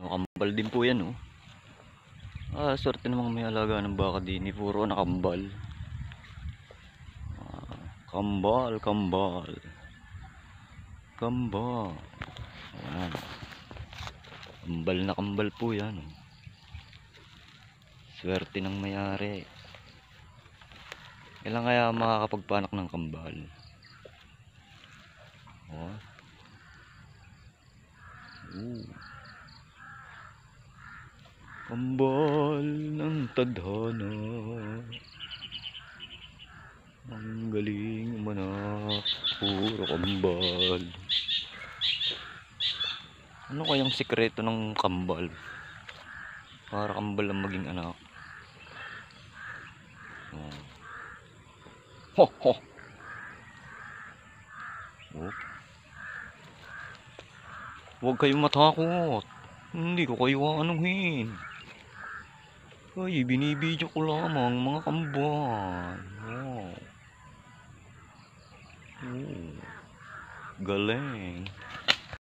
Kambal din po yan, oh. Swerte namang may alaga ng baka din. Puro nakambal. Kambal. Kambal. Ayan. Kambal na kambal po yan, oh. Swerte ng mayari. Kailan kaya makakapagpanak ng kambal? Oh. Kambal ng tadhana. Ang galing manak. Puro kambal. Ano kayang sikreto ng kambal? Para kambal ang maging anak. Oh. Ho ho. Oh. Huwag kayong matakot. Hindi ko kayo aanuhin. Ay, binibidyo ko lamang mga kambal. Oh. Oh. Galing.